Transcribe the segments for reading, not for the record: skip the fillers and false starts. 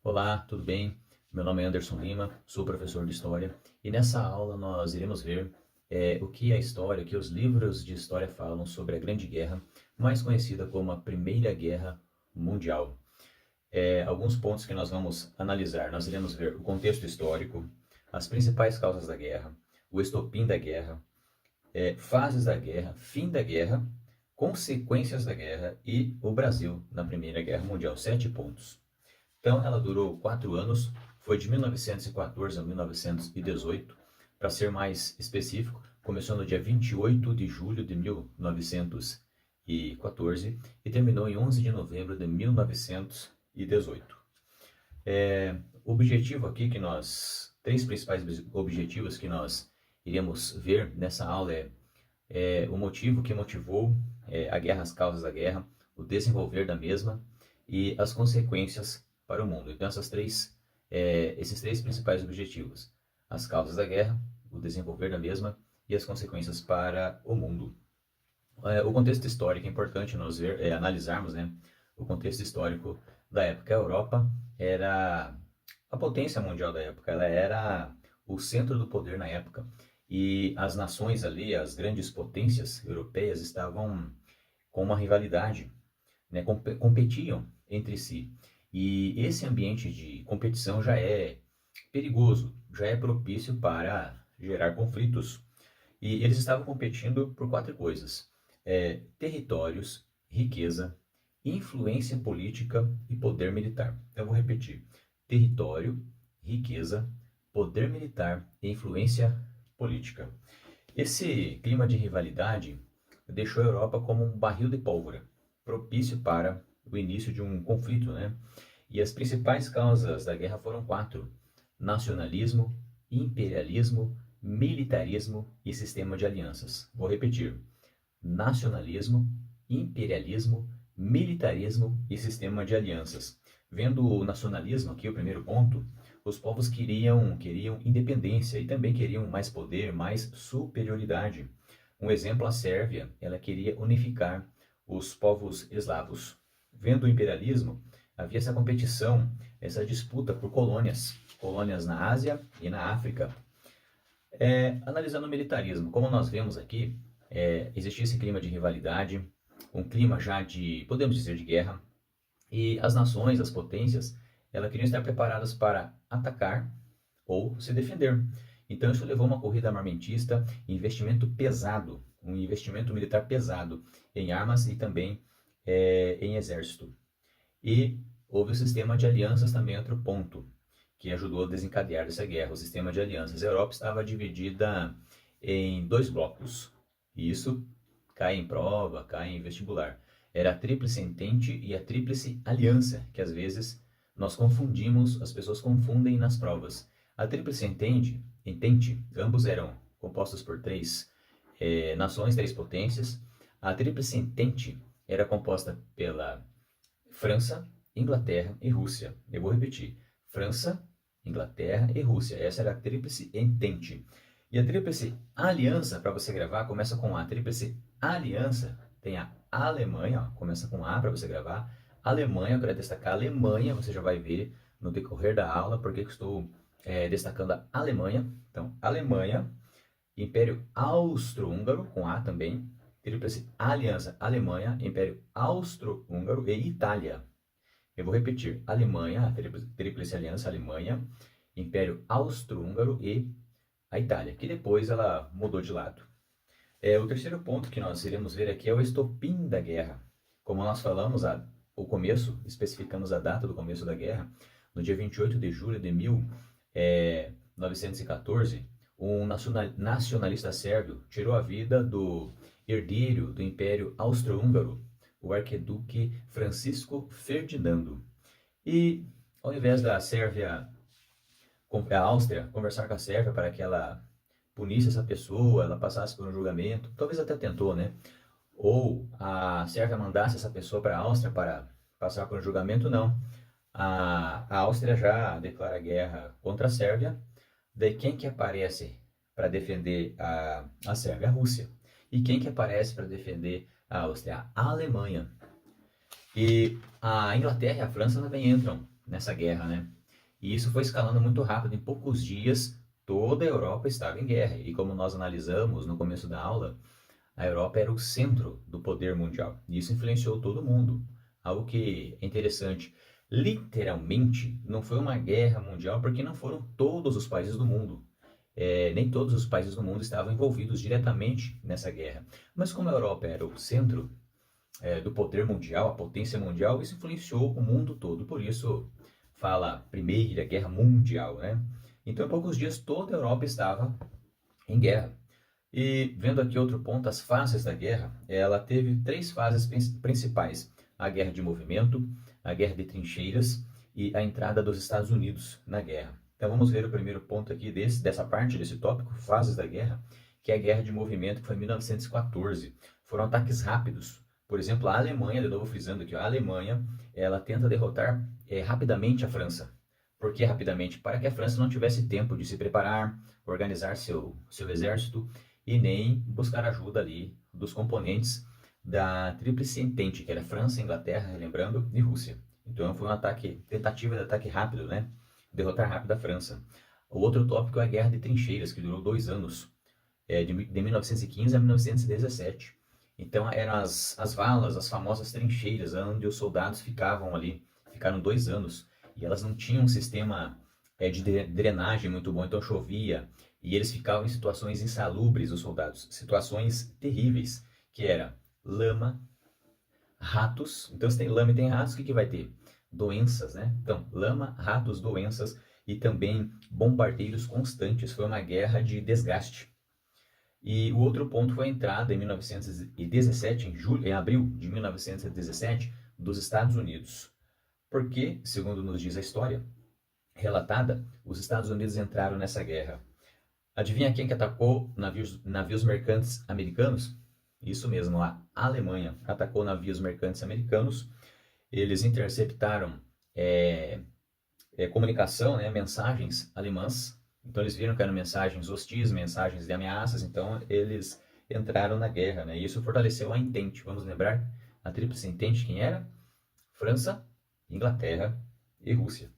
Olá, tudo bem? Meu nome é Anderson Lima, sou professor de História e nessa aula nós iremos ver o que a história, o que os livros de história falam sobre a Grande Guerra, mais conhecida como a Primeira Guerra Mundial. Alguns pontos que nós vamos analisar, nós iremos ver o contexto histórico, as principais causas da guerra, o estopim da guerra, fases da guerra, fim da guerra, consequências da guerra e o Brasil na Primeira Guerra Mundial. 7 pontos. Então, ela durou 4 anos, foi de 1914 a 1918, para ser mais específico, começou no dia 28 de julho de 1914 e terminou em 11 de novembro de 1918. O objetivo aqui três principais objetivos que nós iremos ver nessa aula é o motivo que motivou a guerra, as causas da guerra, o desenvolver da mesma e as consequências para o mundo. Então, esses três principais objetivos: as causas da guerra, o desenvolver da mesma e as consequências para o mundo. O contexto histórico é importante nós analisarmos, né? O contexto histórico da época. A Europa era a potência mundial da época, ela era o centro do poder na época. E as nações ali, as grandes potências europeias, estavam com uma rivalidade, né? Competiam entre si. E esse ambiente de competição já é perigoso, já é propício para gerar conflitos. E eles estavam competindo por quatro coisas: territórios, riqueza, influência política e poder militar. Então, eu vou repetir: território, riqueza, poder militar e influência política. Esse clima de rivalidade deixou a Europa como um barril de pólvora, propício para o início de um conflito, né? E as principais causas da guerra foram quatro: nacionalismo, imperialismo, militarismo e sistema de alianças. Vou repetir: nacionalismo, imperialismo, militarismo e sistema de alianças. Vendo o nacionalismo aqui, o primeiro ponto, os povos queriam independência e também queriam mais poder, mais superioridade. Um exemplo, a Sérvia, ela queria unificar os povos eslavos. Vendo o imperialismo, havia essa competição, essa disputa por colônias na Ásia e na África. Analisando o militarismo, como nós vemos aqui, existia esse clima de rivalidade, um clima já de, podemos dizer, de guerra, e as nações, as potências, elas queriam estar preparadas para atacar ou se defender. Então isso levou a uma corrida armamentista, investimento pesado, um investimento militar pesado em armas e também em exército. E houve o sistema de alianças também, outro ponto, que ajudou a desencadear essa guerra, o sistema de alianças. A Europa estava dividida em dois blocos, e isso cai em prova, cai em vestibular. Era a Tríplice Entente e a Tríplice Aliança, que às vezes nós confundimos, as pessoas confundem nas provas. A Tríplice Entente, ambos eram compostos por três nações, três potências. A Tríplice Entente era composta pela França, Inglaterra e Rússia. Eu vou repetir: França, Inglaterra e Rússia. Essa era a Tríplice Entente. E a Tríplice Aliança, para você gravar, começa com A. A Tríplice Aliança tem a Alemanha, ó, começa com A para você gravar. Alemanha, eu quero destacar a Alemanha, você já vai ver no decorrer da aula porque estou destacando a Alemanha. Então, Alemanha, Império Austro-Húngaro, com A também. Tríplice Aliança, Alemanha, Império Austro-Húngaro e Itália. Eu vou repetir: Alemanha, Tríplice Aliança, Alemanha, Império Austro-Húngaro e a Itália, que depois ela mudou de lado. O terceiro ponto que nós iremos ver aqui é o estopim da guerra. Como nós falamos, o começo, especificamos a data do começo da guerra, no dia 28 de julho de 1914, um nacionalista sérvio tirou a vida do herdeiro do Império Austro-Húngaro, o arquiduque Francisco Ferdinando. E ao invés da Sérvia, a Áustria, conversar com a Sérvia para que ela punisse essa pessoa, ela passasse por um julgamento, talvez até tentou, né? Ou a Sérvia mandasse essa pessoa para a Áustria para passar por um julgamento, não. A Áustria já declara guerra contra a Sérvia. Daí quem que aparece para defender a Sérvia? A Rússia. E quem que aparece para defender a Áustria? A Alemanha. E a Inglaterra e a França também entram nessa guerra, né? E isso foi escalando muito rápido. Em poucos dias, toda a Europa estava em guerra. E como nós analisamos no começo da aula, a Europa era o centro do poder mundial. E isso influenciou todo mundo. Algo que é interessante. Literalmente, não foi uma guerra mundial porque não foram todos os países do mundo. Nem todos os países do mundo estavam envolvidos diretamente nessa guerra. Mas como a Europa era o centro do poder mundial, a potência mundial, isso influenciou o mundo todo. Por isso fala Primeira Guerra Mundial, né? Então, em poucos dias, toda a Europa estava em guerra. E vendo aqui outro ponto, as fases da guerra, ela teve três fases principais: a guerra de movimento, a guerra de trincheiras e a entrada dos Estados Unidos na guerra. Então vamos ver o primeiro ponto aqui dessa parte, desse tópico, fases da guerra, que é a guerra de movimento, que foi em 1914. Foram ataques rápidos. Por exemplo, a Alemanha, de novo frisando aqui, a Alemanha, ela tenta derrotar rapidamente a França. Por que rapidamente? Para que a França não tivesse tempo de se preparar, organizar seu exército e nem buscar ajuda ali dos componentes da Tríplice Entente, que era França, Inglaterra, lembrando, e Rússia. Então foi tentativa de ataque rápido, né? Derrotar rápido a França. O outro tópico é a Guerra de Trincheiras, que durou 2 anos, de 1915 a 1917. Então eram as valas, as famosas trincheiras, onde os soldados ficavam ali, ficaram 2 anos, e elas não tinham um sistema de drenagem muito bom, então chovia, e eles ficavam em situações insalubres, os soldados, situações terríveis, que era lama, ratos. Então, se tem lama e tem ratos, o que vai ter? Doenças, né? Então, lama, ratos, doenças e também bombardeios constantes. Foi uma guerra de desgaste. E o outro ponto foi a entrada em 1917, em abril de 1917, dos Estados Unidos. Porque, segundo nos diz a história relatada, os Estados Unidos entraram nessa guerra. Adivinha quem que atacou navios mercantes americanos? Isso mesmo, a Alemanha atacou navios mercantes americanos. Eles interceptaram comunicação, né, mensagens alemãs. Então eles viram que eram mensagens hostis, mensagens de ameaças. Então eles entraram na guerra, né? E isso fortaleceu a Entente. Vamos lembrar a Tríplice Entente, quem era? França, Inglaterra e Rússia.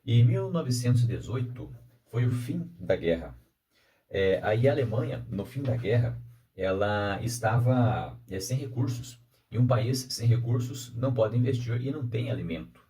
E em 1918 foi o fim da guerra. Aí a Alemanha, no fim da guerra, ela estava sem recursos. E um país sem recursos não pode investir e não tem alimento.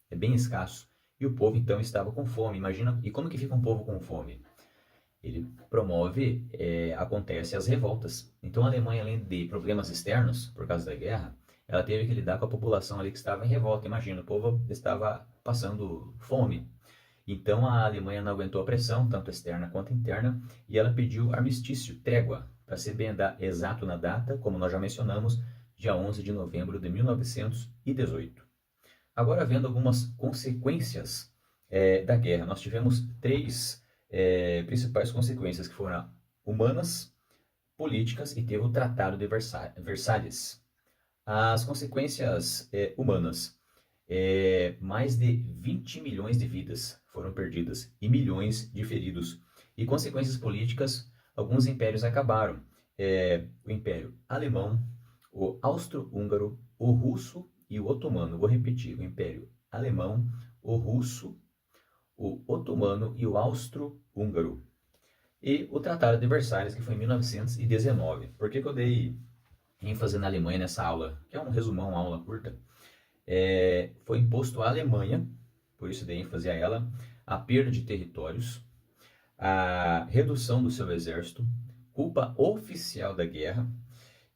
É bem escasso. E o povo então estava com fome. Imagina, e como que fica um povo com fome? Ele promove, acontece as revoltas. Então a Alemanha, além de problemas externos por causa da guerra, ela teve que lidar com a população ali que estava em revolta. Imagina, o povo estava passando fome. Então a Alemanha não aguentou a pressão, tanto externa quanto interna, e ela pediu armistício, trégua, para ser bem exato na data, como nós já mencionamos, dia 11 de novembro de 1918. Agora, vendo algumas consequências da guerra, nós tivemos três principais consequências, que foram humanas, políticas e teve o Tratado de Versalhes. As consequências humanas. Mais de 20 milhões de vidas foram perdidas e milhões de feridos. E consequências políticas, alguns impérios acabaram. O Império Alemão, o Austro-Húngaro, o Russo e o Otomano. Vou repetir: o Império Alemão, o Russo, o Otomano e o Austro-Húngaro. E o Tratado de Versalhes, que foi em 1919. Por que eu dei ênfase na Alemanha nessa aula? Que é um resumão, uma aula curta. Foi imposto à Alemanha, por isso dei ênfase a ela, a perda de territórios, a redução do seu exército, culpa oficial da guerra,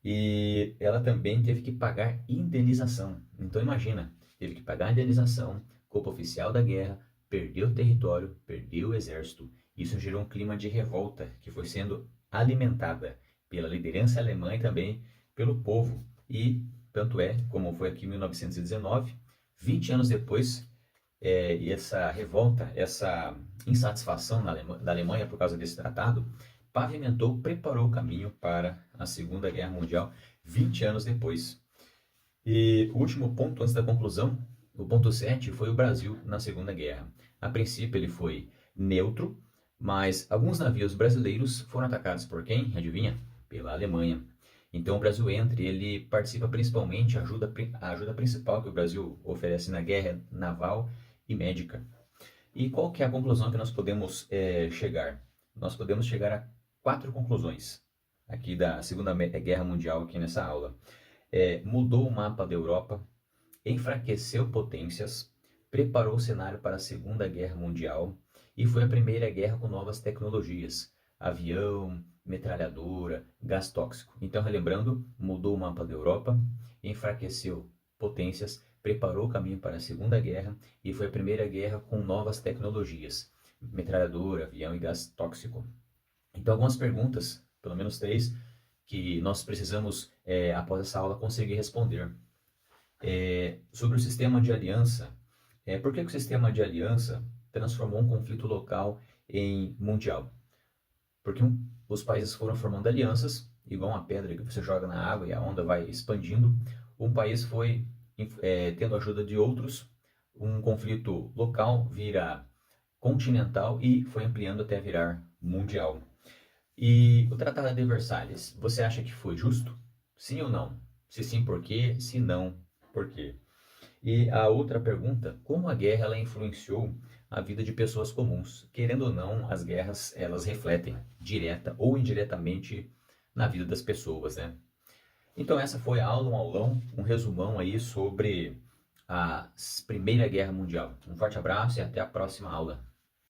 e ela também teve que pagar indenização. Então imagina, teve que pagar indenização, culpa oficial da guerra, perdeu o território, perdeu o exército. Isso gerou um clima de revolta que foi sendo alimentada pela liderança alemã e também pelo povo. E tanto é, como foi aqui em 1919, 20 anos depois, e essa revolta, essa insatisfação da Alemanha por causa desse tratado, pavimentou, preparou o caminho para a Segunda Guerra Mundial, 20 anos depois. E o último ponto, antes da conclusão, o ponto 7, foi o Brasil na Segunda Guerra. A princípio ele foi neutro, mas alguns navios brasileiros foram atacados por quem? Adivinha? Pela Alemanha. Então o Brasil entra e ele participa principalmente, a ajuda principal que o Brasil oferece na guerra naval e médica. E qual que é a conclusão que nós podemos chegar? Nós podemos chegar a 4 conclusões aqui da Segunda Guerra Mundial aqui nessa aula. Mudou o mapa da Europa, enfraqueceu potências, preparou o cenário para a Segunda Guerra Mundial e foi a primeira guerra com novas tecnologias, avião, metralhadora, gás tóxico. Então, relembrando, mudou o mapa da Europa, enfraqueceu potências, preparou o caminho para a Segunda Guerra e foi a primeira guerra com novas tecnologias, metralhadora, avião e gás tóxico. Então, algumas perguntas, pelo menos 3, que nós precisamos, após essa aula, conseguir responder. Sobre o sistema de aliança, por que o sistema de aliança transformou um conflito local em mundial? Porque os países foram formando alianças, igual uma pedra que você joga na água e a onda vai expandindo. Um país foi tendo ajuda de outros, um conflito local vira continental e foi ampliando até virar mundial. E o Tratado de Versalhes, você acha que foi justo? Sim ou não? Se sim, por quê? Se não, por quê? E a outra pergunta, como a guerra ela influenciou a vida de pessoas comuns? Querendo ou não, as guerras elas refletem direta ou indiretamente na vida das pessoas, né? Então essa foi a aula, um aulão, um resumão aí sobre a Primeira Guerra Mundial. Um forte abraço e até a próxima aula.